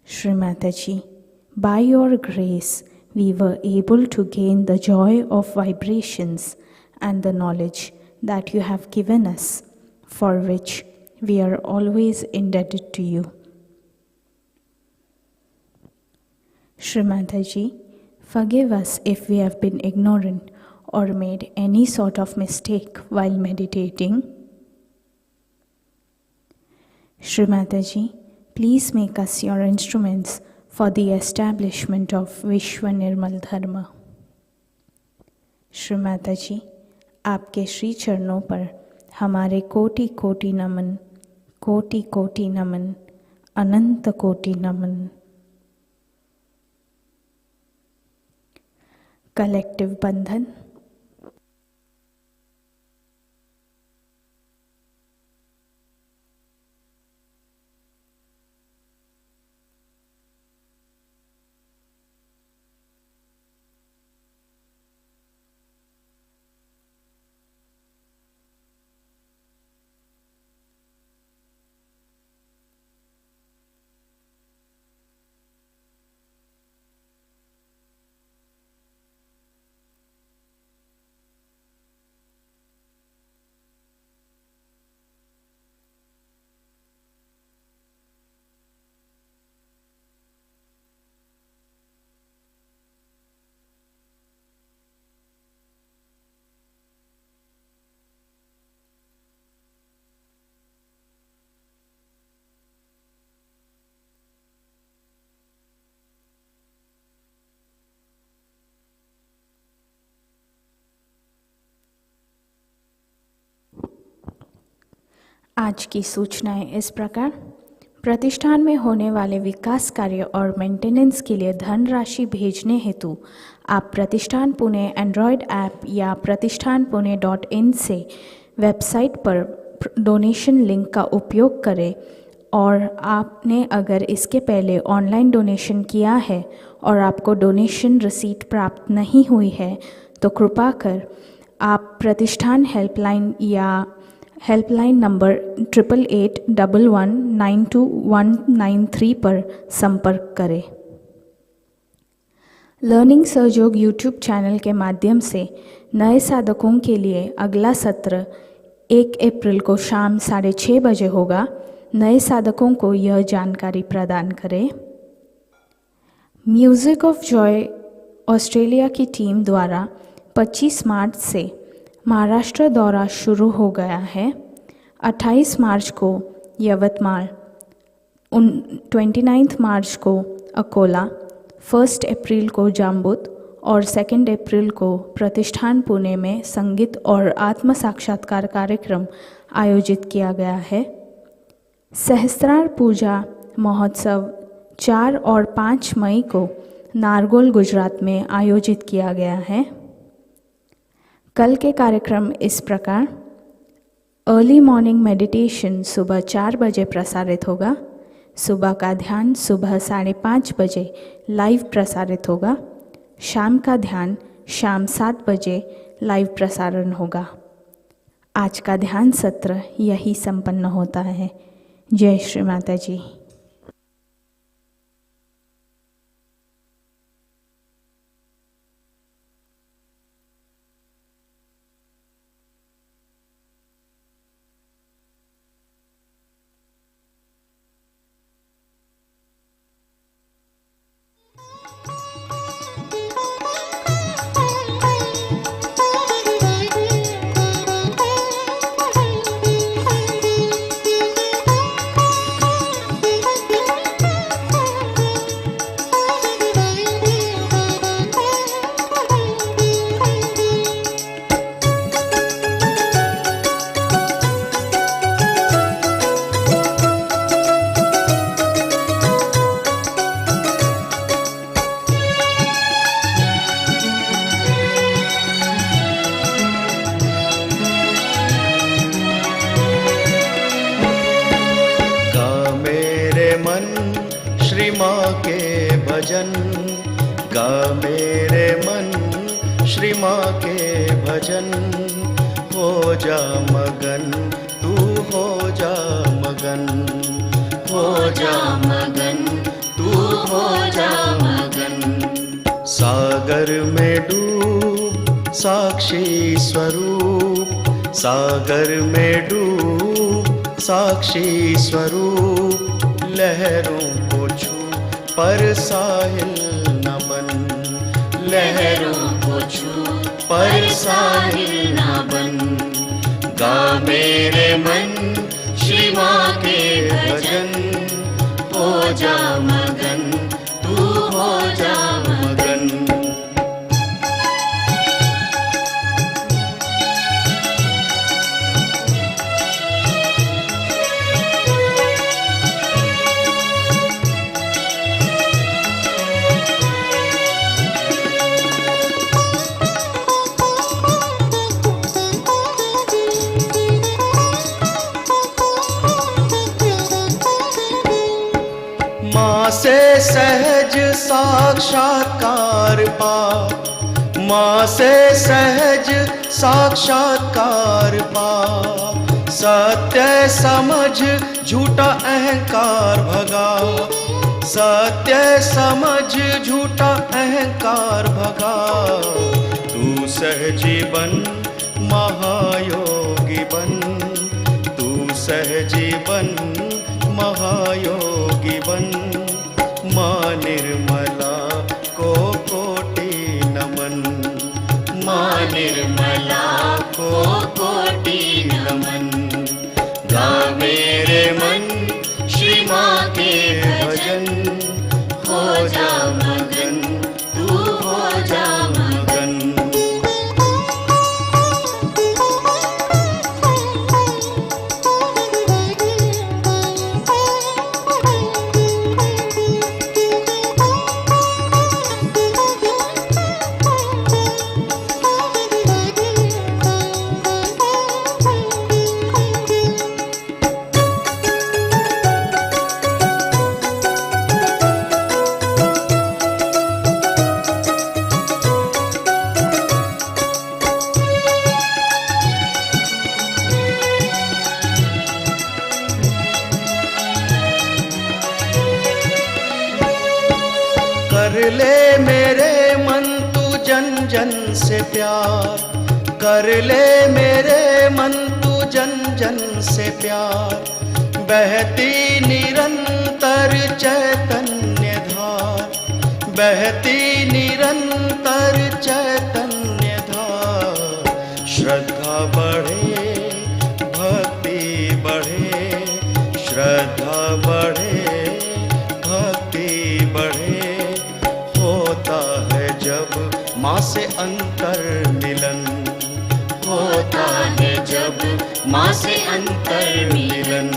Shri Mataji, by your grace, we were able to gain the joy of vibrations and the knowledge that you have given us, for which we are always indebted to you. Shri Mataji, forgive us if we have been ignorant or made any sort of mistake while meditating. Shri Mataji, please make us your instruments for the establishment of Vishwa Nirmal Dharma. Shri Mataji, आपके श्री चरणों पर हमारे कोटि कोटि नमन, कोटि कोटि नमन, अनंत कोटि नमन। Collective बंधन। आज की सूचनाएं इस प्रकार। प्रतिष्ठान में होने वाले विकास कार्य और मेंटेनेंस के लिए धनराशि भेजने हेतु आप प्रतिष्ठान पुणे एंड्रॉयड ऐप या pratishthanpune.in से वेबसाइट पर डोनेशन लिंक का उपयोग करें, और आपने अगर इसके पहले ऑनलाइन डोनेशन किया है और आपको डोनेशन रसीद प्राप्त नहीं हुई है तो कृपा कर आप प्रतिष्ठान हेल्पलाइन या हेल्पलाइन नंबर 8881192193 पर संपर्क करें। लर्निंग सहयोग यूट्यूब चैनल के माध्यम से नए साधकों के लिए अगला सत्र 1 अप्रैल को शाम 6:30 बजे होगा। नए साधकों को यह जानकारी प्रदान करें। म्यूज़िक ऑफ जॉय ऑस्ट्रेलिया की टीम द्वारा 25 मार्च से महाराष्ट्र दौरा शुरू हो गया है। 28 मार्च को यवतमाल, 29 मार्च को अकोला, 1 अप्रैल को जाम्बुत और 2 अप्रैल को प्रतिष्ठान पुणे में संगीत और आत्म साक्षात्कार कार्यक्रम आयोजित किया गया है। सहस्त्रार पूजा महोत्सव 4 और 5 मई को नारगोल, गुजरात में आयोजित किया गया है। कल के कार्यक्रम इस प्रकार। अर्ली मॉर्निंग मेडिटेशन सुबह 4 बजे प्रसारित होगा। सुबह का ध्यान सुबह 5:30 बजे लाइव प्रसारित होगा। शाम का ध्यान शाम 7 बजे लाइव प्रसारण होगा। आज का ध्यान सत्र यही संपन्न होता है। जय श्री माताजी। भजन, गा मेरे मन श्री माँ के भजन। हो जा मगन, तू हो जा मगन, हो जा मगन, तू हो जा मगन। सागर में डूब साक्षी स्वरूप, सागर में डूब साक्षी स्वरूप। लहरों को छू पर साहिल न बन, लहरों को छू पर साहिल न बन। गा मेरे मन श्री माँ के भजन। हो जा मगन, तू हो जा मगन। माँ से सहज साक्षात्कार पा, माँ से सहज साक्षात्कार पा। सत्य समझ झूठा अहंकार भगा, सत्य समझ झूठा अहंकार भगा। तू सहजी बन महायोगी बन, तू सहजी बन महायोगी बन। माँ निर्मला को कोटि नमन, माँ निर्मला को कोटि नमन। गा मेरे मन श्री माँ के भजन। हो जा मगन, तू हो जा मगन। कर ले मेरे मन तू जन जन से प्यार, कर ले मेरे मन तू जन जन से प्यार। बहती निरंतर चैतन्य धार, बहती निरंतर चैतन्य धार। श्रद्धा बढ़े भक्ति बढ़े, श्रद्धा बढ़े भक्ति बढ़े। होता है जब माँ से अंतर मिलन, होता है जब माँ से अंतर मिलन।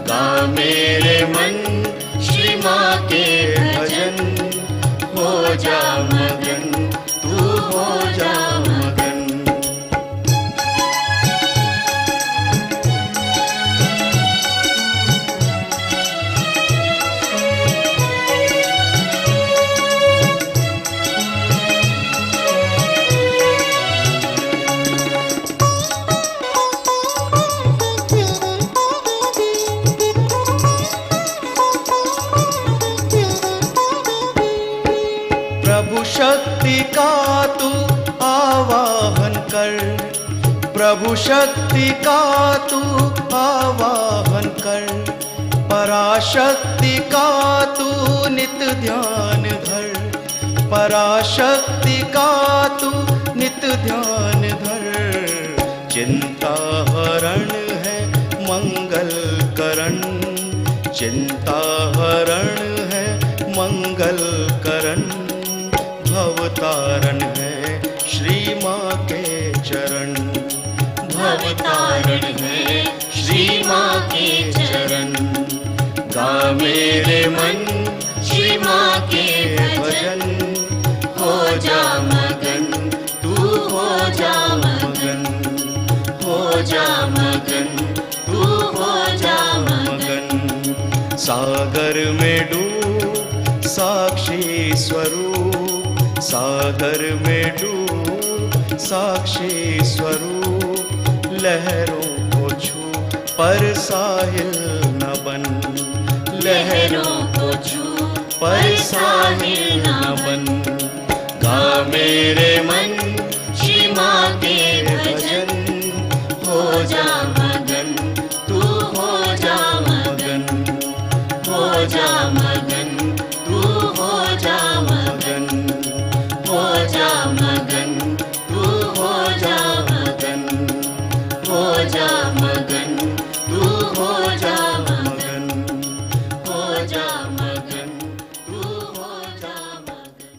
गा मेरे मन श्री माँ के भजन। हो जा मगन, तू हो जा मगन। प्रभु शक्ति का तू आवाहन कर, प्रभु शक्ति का तू आवाहन कर। पराशक्ति का तू नित ध्यान धर, पराशक्ति का तू नित ध्यान धर। चिंता हरण है मंगल करण, चिंता हरण है मंगल करण। भवतारण है श्री माँ के चरण, भवतारण है श्री माँ के चरण। गा मेरे मन श्री माँ के भजन। हो जा मगन, तू हो जा मगन, हो जा मगन, तू हो जा मगन। सागर में डूब साक्षी स्वरूप, सागर में डूब साक्षी स्वरूप, लहरों को छू पर साहिल न बन, लहरों को छू पर साहिल न बन। गा मेरे मन श्री माँ के भजन, हो जा मगन तू, हो जा मगन, हो जा मगन तू, हो जा मगन, हो जा मगन तू, हो जा मगन, हो जा मगन तू, हो जा मगन, हो जा मगन तू, हो जा मगन।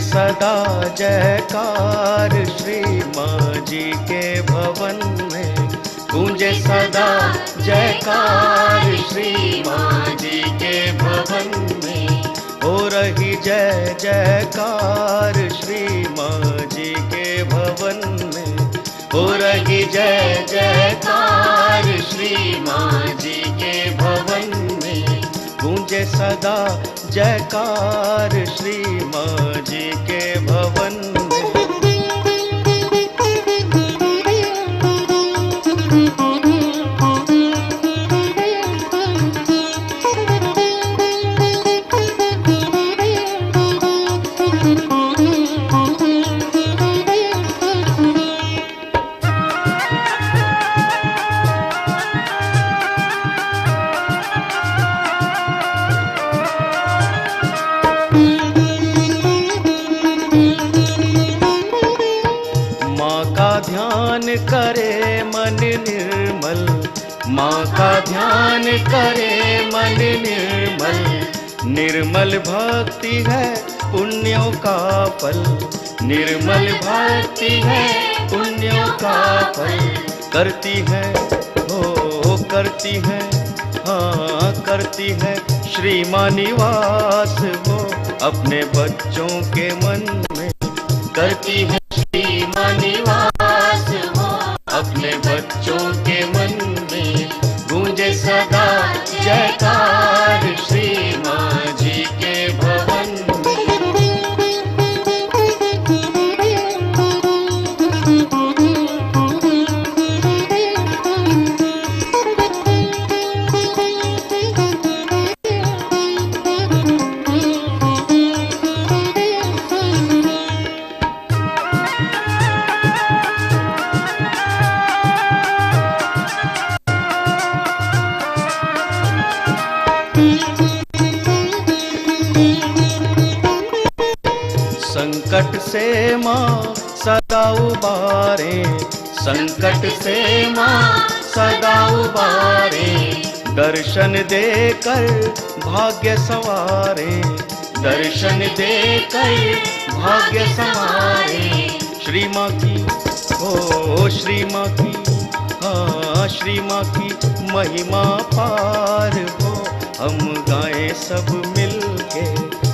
सदा जयकार श्री माँ जी के भवन में, गूंजे सदा जयकार श्री माँ जी के भवन में। हो रही जय जयकार श्री माँ जी के भवन में, हो रही जय जयकार श्री माँ जी के भवन में। गूंजे सदा जयकार श्री माँ जी के भवन में। करे मन निर्मल, माँ का ध्यान करे मन निर्मल। निर्मल भक्ति है पुण्यों का फल, निर्मल भक्ति है पुण्यों का फल। करती है हो करती है, हाँ करती है श्री माँ निवास वो अपने बच्चों के मन में। करती है श्री माँ निवास अपने बच्चों के मन में। गूंजे सदा जयकार श्री माँ जी के भवन संकट से माँ सदा उबारे, संकट से माँ सदा उबारे। दर्शन देकर भाग्य संवारे, दर्शन देकर भाग्य संवारे। श्री माँ की हो श्री माँ की, हाँ श्री माँ की महिमा पार हो। हम गाएं सब मिलके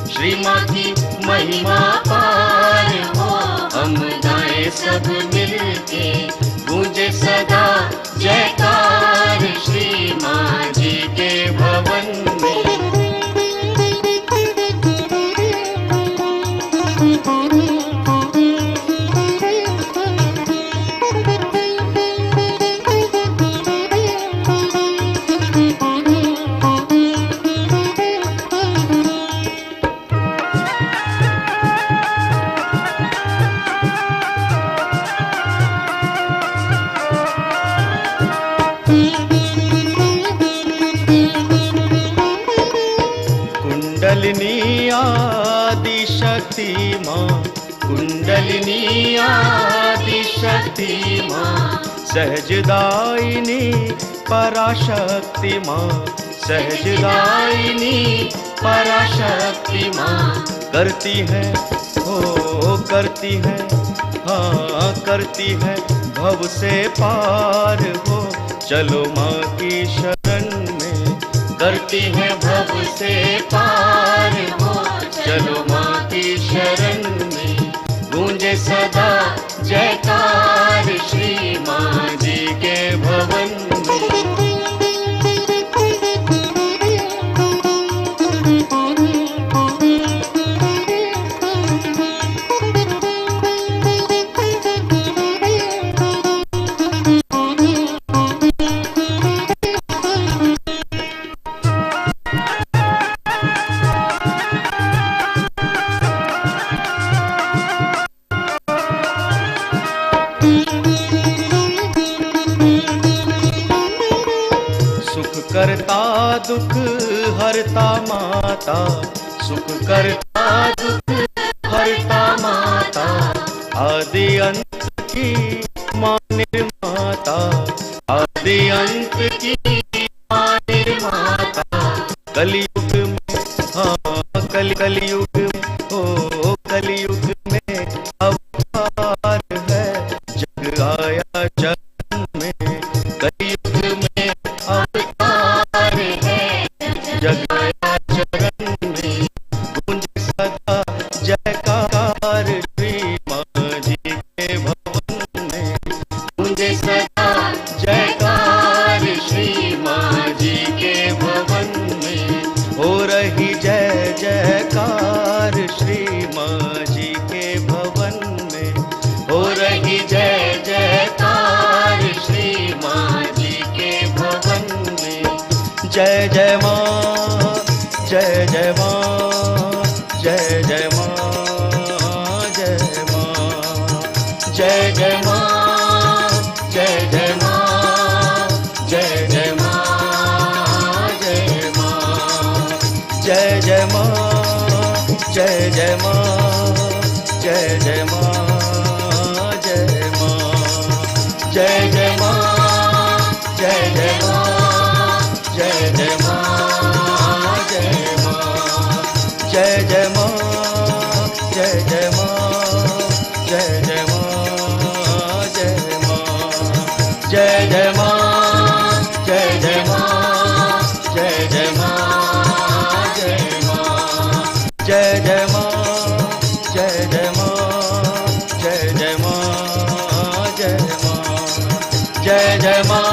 श्री माँ की महिमा पार हो। हम गाएं सब मिलके, गूंजे सदा जयकार श्री माँ जी के भवन में। कुंडलिनी आदि शक्ति माँ, सहजदायिनी पराशक्ति माँ, सहजदायिनी पराशक्ति माँ, करती है हो करती है, हाँ करती है भव से पार हो, चलो माँ की शरण में, करती है भव से पार हो, चलो माँ की शरण में, गूंजे सदा जयकार श्री माँ जी के भवन में। करता दुख हरता माता, सुख करता दुख हरता माता, आदि अंत की माँ निर्माता, आदि अंत की माँ निर्माता, कलयुग में हाँ कलयुग में हो, कलयुग में अवतार है, जग आया जन्म में, कलयुग में अवतार है, जग आया चरण में, गूंजे सदा जयकार श्री माँ जी के भवन में, गूंजे सदा जयकार श्री माँ जी के भवन में, हो रही जय जयकार श्री माँ जी के भवन में, हो रही जय जयकार श्री माँ जी के भवन में। जय जय माँ, जय जय माँ, जय जय माँ, जय माँ, जय जय माँ, जय जय माँ, जय जय माँ, जय माँ, जय जय माँ, जय जय माँ, जय जय माँ, जय माँ, जय जय माँ, जय जय माँ, जय जय माँ, जय माँ, जय जय माँ, जय जय माँ, जय जय माँ, जय माँ, जय जय माँ, जय जय माँ, जय जय माँ, जय माँ, जय जय माँ, जय जय माँ, जय जय माँ, जय माँ, जय जय माँ,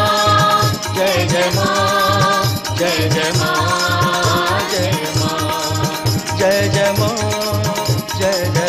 जय जय माँ, जय जय माँ, जय माँ, जय जय माँ, जय जय